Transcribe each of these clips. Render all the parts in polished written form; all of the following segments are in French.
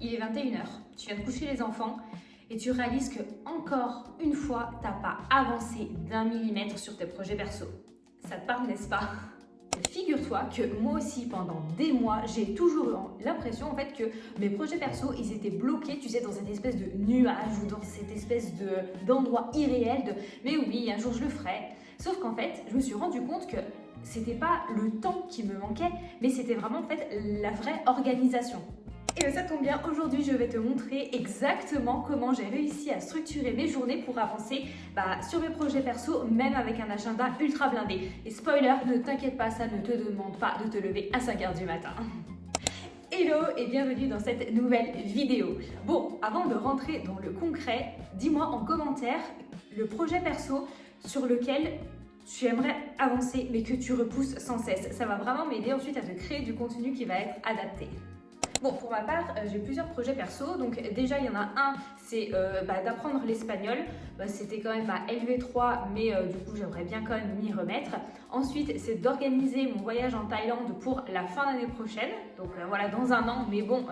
il est 21h, tu viens de coucher les enfants et tu réalises que encore une fois, tu n'as pas avancé d'1 millimètre sur tes projets perso. Ça te parle, n'est-ce pas? Figure-toi que moi aussi, pendant des mois, j'ai toujours eu l'impression en fait que mes projets perso, ils étaient bloqués, tu sais, dans cette espèce de nuage ou dans cette espèce d'endroit irréel de « mais oui, un jour je le ferai ». Sauf qu'en fait, je me suis rendu compte que c'était pas le temps qui me manquait, mais c'était vraiment en fait la vraie organisation. Et ça tombe bien, aujourd'hui je vais te montrer exactement comment j'ai réussi à structurer mes journées pour avancer sur mes projets perso, même avec un agenda ultra blindé. Et spoiler, ne t'inquiète pas, ça ne te demande pas de te lever à 5h du matin. Hello et bienvenue dans cette nouvelle vidéo. Bon, avant de rentrer dans le concret, dis-moi en commentaire le projet perso sur lequel tu aimerais avancer mais que tu repousses sans cesse. Ça va vraiment m'aider ensuite à te créer du contenu qui va être adapté. Bon, pour ma part, j'ai plusieurs projets perso. Donc déjà, il y en a un, c'est d'apprendre l'espagnol. C'était quand même à LV3, mais du coup, j'aimerais bien quand même m'y remettre. Ensuite, c'est d'organiser mon voyage en Thaïlande pour la fin d'année prochaine. Donc voilà, dans un an, mais bon,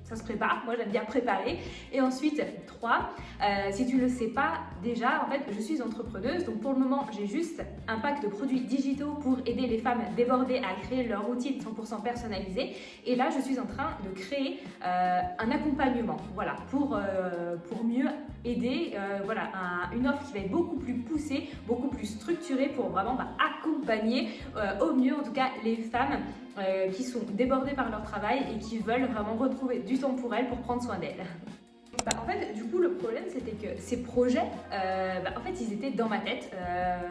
ça se prépare. Moi, j'aime bien préparer. Et ensuite, 3, si tu ne le sais pas déjà, en fait, je suis entrepreneuse. Donc pour le moment, j'ai juste un pack de produits digitaux pour aider les femmes débordées à créer leur routine 100% personnalisée. Et là, je suis en train de créer un accompagnement, voilà, pour mieux aider, une offre qui va être beaucoup plus poussée, beaucoup plus structurée pour vraiment accompagner au mieux en tout cas les femmes qui sont débordées par leur travail et qui veulent vraiment retrouver du temps pour elles pour prendre soin d'elles. En fait, du coup, le problème, c'était que ces projets, en fait, ils étaient dans ma tête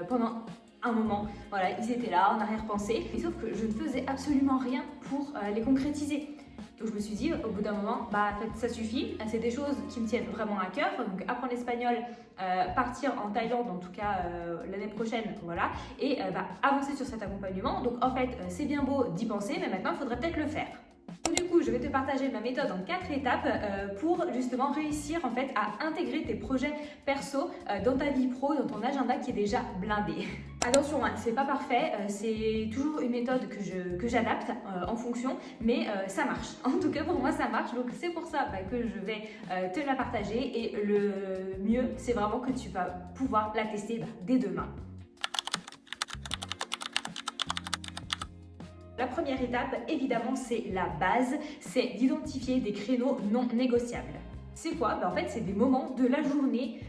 pendant un moment. Voilà, ils étaient là, en arrière-pensée. Et sauf que je ne faisais absolument rien pour les concrétiser. Donc je me suis dit, au bout d'un moment, en fait, ça suffit. C'est des choses qui me tiennent vraiment à cœur. Donc apprendre l'espagnol, partir en Thaïlande, en tout cas l'année prochaine, voilà. Et avancer sur cet accompagnement. Donc en fait, c'est bien beau d'y penser, mais maintenant, il faudrait peut-être le faire. Du coup, je vais te partager ma méthode en 4 étapes pour justement réussir en fait à intégrer tes projets perso dans ta vie pro, dans ton agenda qui est déjà blindé. Attention, c'est pas parfait, c'est toujours une méthode que j'adapte en fonction, mais ça marche. En tout cas, pour moi, ça marche. Donc, c'est pour ça que je vais te la partager. Et le mieux, c'est vraiment que tu vas pouvoir la tester dès demain. La première étape, évidemment, c'est la base, c'est d'identifier des créneaux non négociables. C'est quoi? En fait, c'est des moments de la journée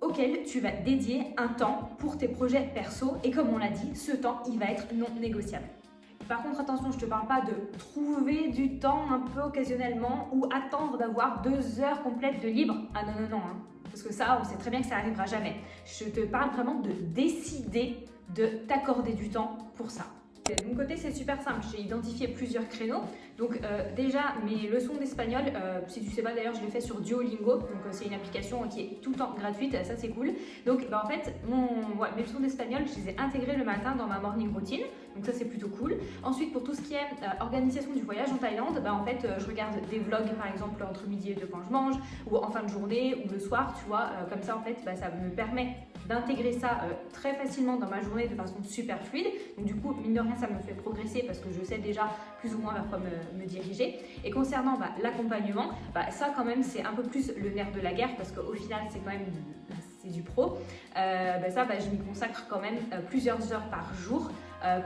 auxquels tu vas dédier un temps pour tes projets perso et comme on l'a dit, ce temps, il va être non négociable. Par contre, attention, je ne te parle pas de trouver du temps un peu occasionnellement ou attendre d'avoir 2 heures complètes de libre. Ah non, parce que ça, on sait très bien que ça n'arrivera jamais. Je te parle vraiment de décider de t'accorder du temps pour ça. De mon côté, c'est super simple. J'ai identifié plusieurs créneaux. Donc déjà, mes leçons d'espagnol, si tu sais pas d'ailleurs, je les fais sur Duolingo. Donc c'est une application qui est tout le temps gratuite, ça c'est cool. Donc en fait, mes leçons d'espagnol, je les ai intégrées le matin dans ma morning routine. Donc ça c'est plutôt cool. Ensuite, pour tout ce qui est organisation du voyage en Thaïlande, en fait, je regarde des vlogs par exemple entre midi et 2 quand je mange, ou en fin de journée, ou le soir, tu vois. Comme ça en fait, ça me permet d'intégrer ça très facilement dans ma journée de façon super fluide. Donc du coup, mine de rien, ça me fait progresser parce que je sais déjà plus ou moins vers quoi me diriger. Et concernant l'accompagnement, ça quand même c'est un peu plus le nerf de la guerre parce qu'au final c'est quand même c'est du pro. Je m'y consacre quand même plusieurs heures par jour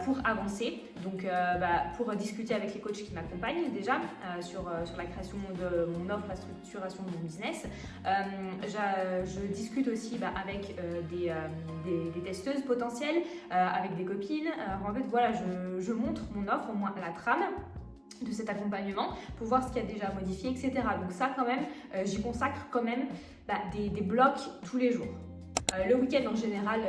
pour avancer, donc pour discuter avec les coachs qui m'accompagnent déjà sur la création de mon offre, la structuration de mon business. Je discute aussi avec des testeuses potentielles, avec des copines. En fait, voilà, je montre mon offre, au moins la trame de cet accompagnement pour voir ce qu'il y a déjà à modifier, etc. Donc ça quand même, j'y consacre quand même des blocs tous les jours. Le week-end en général,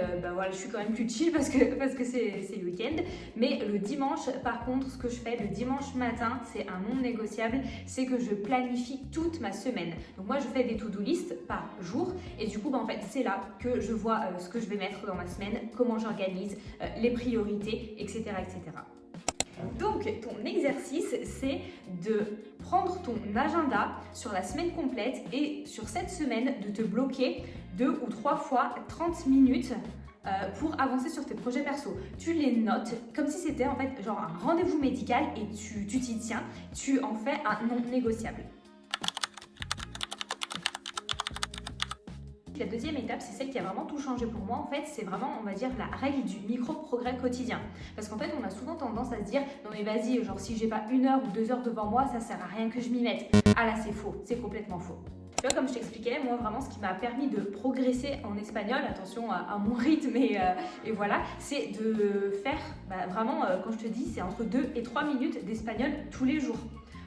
je suis quand même plus chill parce que c'est le week-end. Mais le dimanche, par contre, ce que je fais le dimanche matin, c'est un non négociable, c'est que je planifie toute ma semaine. Donc moi, je fais des to-do list par jour et du coup, en fait, c'est là que je vois ce que je vais mettre dans ma semaine, comment j'organise, les priorités, etc., etc. Donc, ton exercice, c'est de prendre ton agenda sur la semaine complète et sur cette semaine, de te bloquer 2 ou 3 fois 30 minutes pour avancer sur tes projets perso. Tu les notes comme si c'était en fait genre un rendez-vous médical et tu t'y tiens, tu en fais un non négociable. la deuxième étape, c'est celle qui a vraiment tout changé pour moi. En fait, c'est vraiment, on va dire, la règle du micro-progrès quotidien. Parce qu'en fait, on a souvent tendance à se dire, non mais vas-y, genre si j'ai pas 1 heure ou 2 heures devant moi, ça sert à rien que je m'y mette. Ah là, c'est faux, c'est complètement faux. Tu vois, comme je t'expliquais, moi vraiment ce qui m'a permis de progresser en espagnol, attention à mon rythme et voilà, c'est de faire vraiment, quand je te dis, c'est entre 2 et 3 minutes d'espagnol tous les jours.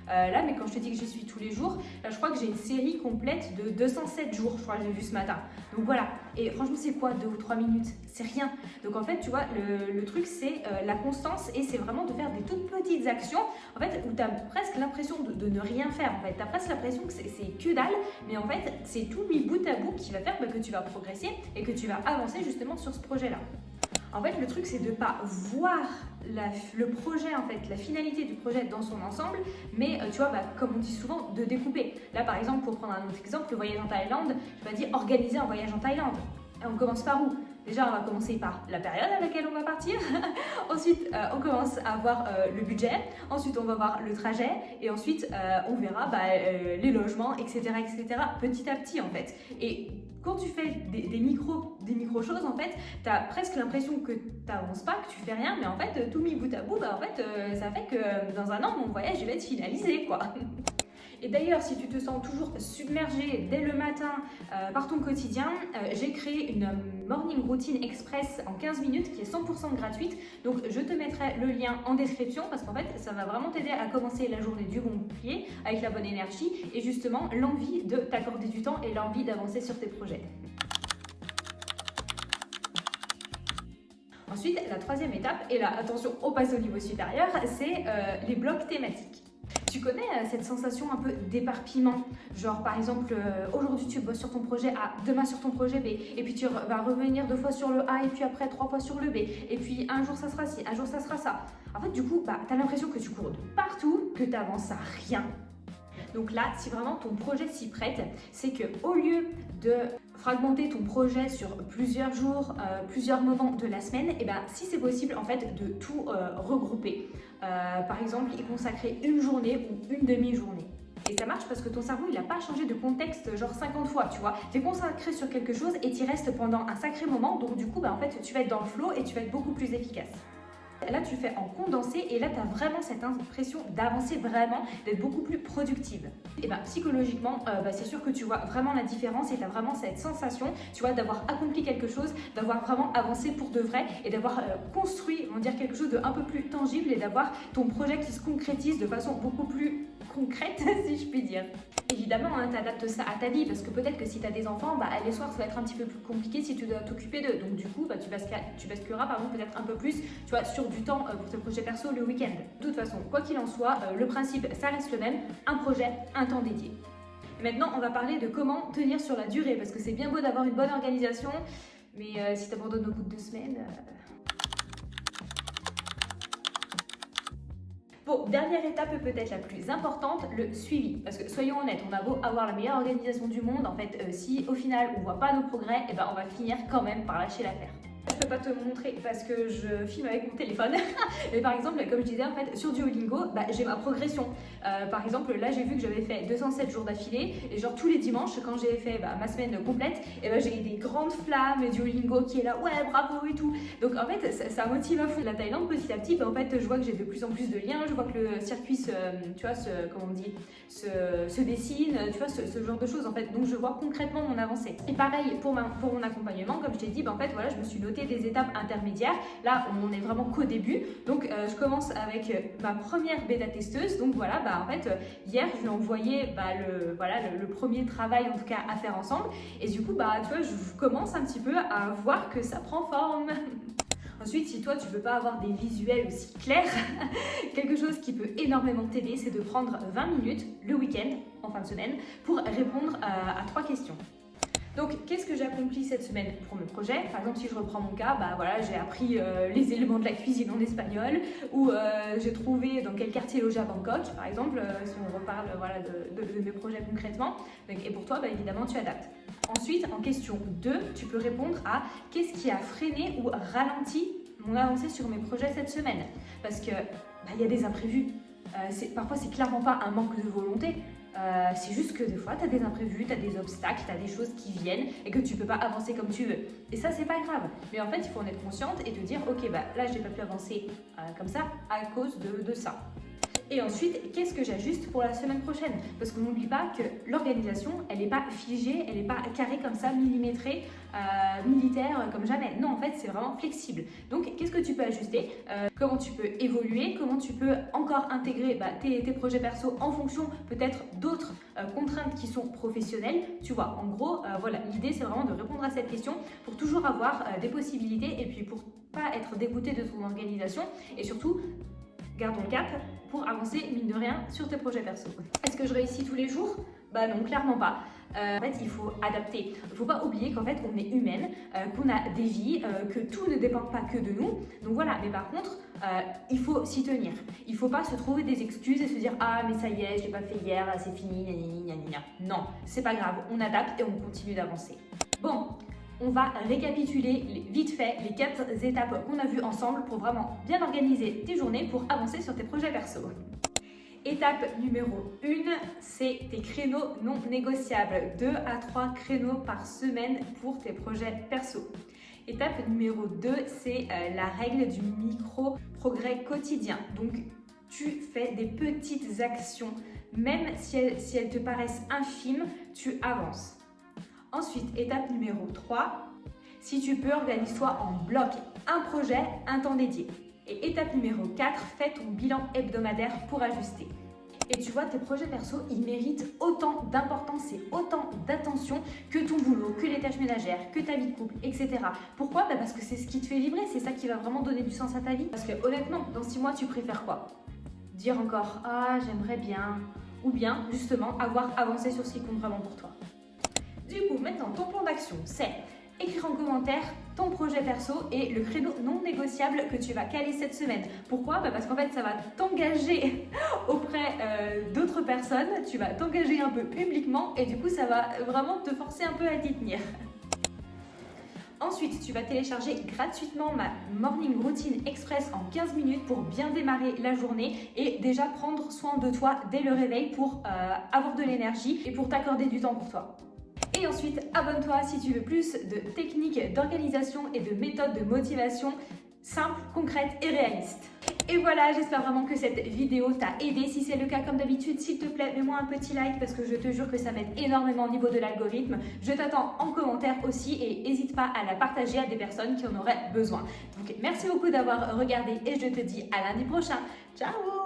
Là, mais quand je te dis que j'y suis tous les jours, là, je crois que j'ai une série complète de 207 jours, je crois que j'ai vu ce matin. Donc voilà, et franchement, c'est quoi 2 ou 3 minutes? C'est rien. Donc en fait, tu vois, le truc, c'est la constance et c'est vraiment de faire des toutes petites actions, en fait, où tu as presque l'impression de ne rien faire. En fait, tu as presque l'impression que c'est que dalle, mais en fait, c'est tout mis bout à bout qui va faire que tu vas progresser et que tu vas avancer justement sur ce projet-là. En fait, le truc, c'est de ne pas voir le projet, en fait, la finalité du projet dans son ensemble, mais tu vois, comme on dit souvent, de découper. Là, par exemple, pour prendre un autre exemple, le voyage en Thaïlande, je vais dire organiser un voyage en Thaïlande. Et on commence par où? Déjà, on va commencer par la période à laquelle on va partir. Ensuite, on commence à voir le budget. Ensuite, on va voir le trajet. Et ensuite, on verra les logements, etc., etc., petit à petit, en fait. Et quand tu fais des micro choses, en fait, tu as presque l'impression que tu n'avances pas, que tu fais rien. Mais en fait, tout mis bout à bout, en fait, ça fait que dans un an, mon voyage il va être finalisé, quoi. Et d'ailleurs, si tu te sens toujours submergé dès le matin par ton quotidien, j'ai créé une morning routine express en 15 minutes qui est 100% gratuite. Donc, je te mettrai le lien en description parce qu'en fait, ça va vraiment t'aider à commencer la journée du bon pied avec la bonne énergie et justement l'envie de t'accorder du temps et l'envie d'avancer sur tes projets. Ensuite, la troisième étape, et là, attention, on passe au niveau supérieur, c'est les blocs thématiques. Tu connais cette sensation un peu d'éparpillement, genre par exemple aujourd'hui tu bosses sur ton projet A, demain sur ton projet B, et puis tu vas revenir 2 fois sur le A et puis après 3 fois sur le B, et puis un jour ça sera ci, un jour ça sera ça. En fait du coup tu as l'impression que tu cours de partout, que tu avances à rien. Donc là, si vraiment ton projet s'y prête, c'est que au lieu de fragmenter ton projet sur plusieurs jours, plusieurs moments de la semaine, et si c'est possible en fait de tout regrouper. Par exemple, y consacrer une journée ou une demi-journée. Et ça marche parce que ton cerveau, il n'a pas changé de contexte genre 50 fois, tu vois. Tu es consacré sur quelque chose et tu y restes pendant un sacré moment. Donc du coup, en fait, tu vas être dans le flow et tu vas être beaucoup plus efficace. Là, tu fais en condensé et là, tu as vraiment cette impression d'avancer vraiment, d'être beaucoup plus productive. Et psychologiquement, c'est sûr que tu vois vraiment la différence et tu as vraiment cette sensation, tu vois, d'avoir accompli quelque chose, d'avoir vraiment avancé pour de vrai et d'avoir construit, on va dire, quelque chose de un peu plus tangible et d'avoir ton projet qui se concrétise de façon beaucoup plus concrète, si je puis dire. Évidemment, tu adaptes ça à ta vie parce que peut-être que si tu as des enfants, les soirs ça va être un petit peu plus compliqué si tu dois t'occuper d'eux. Donc du coup, tu basculeras peut-être un peu plus, tu vois, sur du temps pour tes projets perso le week-end. De toute façon, quoi qu'il en soit, le principe ça reste le même, un projet, un temps dédié. Et maintenant, on va parler de comment tenir sur la durée parce que c'est bien beau d'avoir une bonne organisation, mais si tu abandonnes au bout de 2 semaines... Bon, dernière étape peut-être la plus importante, le suivi. Parce que soyons honnêtes, on a beau avoir la meilleure organisation du monde, en fait, si au final on voit pas nos progrès, on va finir quand même par lâcher l'affaire. Je peux pas te montrer parce que je filme avec mon téléphone. Mais par exemple, comme je disais, en fait, sur Duolingo, j'ai ma progression. Par exemple, là, j'ai vu que j'avais fait 207 jours d'affilée. Et genre, tous les dimanches, quand j'ai fait ma semaine complète, j'ai eu des grandes flammes. Duolingo qui est là, ouais, bravo et tout. Donc, en fait, ça motive à fond. La Thaïlande, petit à petit, en fait, je vois que j'ai de plus en plus de liens. Je vois que le circuit se dessine. Tu vois, ce genre de choses, en fait. Donc, je vois concrètement mon avancée. Et pareil, pour mon accompagnement, comme je t'ai dit, en fait, voilà, je me suis notée des étapes intermédiaires. Là, on est vraiment qu'au début. Donc, je commence avec ma première bêta testeuse. Donc, voilà, en fait, hier, je lui ai envoyé le premier travail, en tout cas, à faire ensemble. Et du coup, tu vois, je commence un petit peu à voir que ça prend forme. Ensuite, si toi, tu ne peux pas avoir des visuels aussi clairs, quelque chose qui peut énormément t'aider, c'est de prendre 20 minutes le week-end, en fin de semaine, pour répondre à 3 questions. Donc, qu'est-ce que j'ai accompli cette semaine pour mes projets? Par exemple, si je reprends mon cas, j'ai appris les éléments de la cuisine en espagnol, ou j'ai trouvé dans quel quartier loger à Bangkok, par exemple, si on reparle de mes projets concrètement. Donc, et pour toi, évidemment, tu adaptes. Ensuite, en question 2, tu peux répondre à qu'est-ce qui a freiné ou ralenti mon avancée sur mes projets cette semaine? Parce que y a des imprévus. Parfois, c'est clairement pas un manque de volonté. C'est juste que des fois, tu as des imprévus, tu as des obstacles, tu as des choses qui viennent et que tu peux pas avancer comme tu veux. Et ça, c'est pas grave. Mais en fait, il faut en être consciente et te dire, ok, bah là, j'ai pas pu avancer comme ça à cause de ça. Et ensuite, qu'est-ce que j'ajuste pour la semaine prochaine? Parce qu'on n'oublie pas que l'organisation, elle n'est pas figée, elle n'est pas carrée comme ça, millimétrée, militaire comme jamais. Non, en fait, c'est vraiment flexible. Donc, qu'est-ce que tu peux ajuster? Comment tu peux évoluer? Comment tu peux encore intégrer tes projets perso en fonction peut-être d'autres contraintes qui sont professionnelles? Tu vois, en gros, voilà, l'idée, c'est vraiment de répondre à cette question pour toujours avoir des possibilités et puis pour pas être dégoûté de ton organisation et surtout, gardons le cap pour avancer, mine de rien, sur tes projets perso. Est-ce que je réussis tous les jours? Bah non, clairement pas. En fait, il faut adapter. Il ne faut pas oublier qu'en fait, on est humaine, qu'on a des vies, que tout ne dépend pas que de nous. Donc voilà, mais par contre, il faut s'y tenir. Il ne faut pas se trouver des excuses et se dire « Ah, mais ça y est, je l'ai pas fait hier, c'est fini, gna gna gna. » Non, c'est pas grave, on adapte et on continue d'avancer. Bon, on va récapituler vite fait les 4 étapes qu'on a vues ensemble pour vraiment bien organiser tes journées pour avancer sur tes projets perso. Étape numéro 1, c'est tes créneaux non négociables. 2 à 3 créneaux par semaine pour tes projets perso. Étape numéro 2, c'est la règle du micro-progrès quotidien. Donc, tu fais des petites actions, même si elles te paraissent infimes, tu avances. Ensuite, étape numéro 3, si tu peux, organise-toi en bloc, un projet, un temps dédié. Et étape numéro 4, fais ton bilan hebdomadaire pour ajuster. Et tu vois, tes projets perso, ils méritent autant d'importance et autant d'attention que ton boulot, que les tâches ménagères, que ta vie de couple, etc. Pourquoi? Parce que c'est ce qui te fait vibrer, c'est ça qui va vraiment donner du sens à ta vie. Parce que honnêtement, dans 6 mois, tu préfères quoi? Dire encore « Ah, j'aimerais bien » ou bien justement avoir avancé sur ce qui compte vraiment pour toi. Du coup, maintenant, ton plan d'action, c'est écrire en commentaire ton projet perso et le créneau non négociable que tu vas caler cette semaine. Pourquoi? Parce qu'en fait, ça va t'engager auprès d'autres personnes, tu vas t'engager un peu publiquement et du coup, ça va vraiment te forcer un peu à t'y tenir. Ensuite, tu vas télécharger gratuitement ma Morning Routine Express en 15 minutes pour bien démarrer la journée et déjà prendre soin de toi dès le réveil pour avoir de l'énergie et pour t'accorder du temps pour toi. Et ensuite, abonne-toi si tu veux plus de techniques d'organisation et de méthodes de motivation simples, concrètes et réalistes. Et voilà, j'espère vraiment que cette vidéo t'a aidé. Si c'est le cas, comme d'habitude, s'il te plaît, mets-moi un petit like parce que je te jure que ça m'aide énormément au niveau de l'algorithme. Je t'attends en commentaire aussi et n'hésite pas à la partager à des personnes qui en auraient besoin. Donc, merci beaucoup d'avoir regardé et je te dis à lundi prochain. Ciao!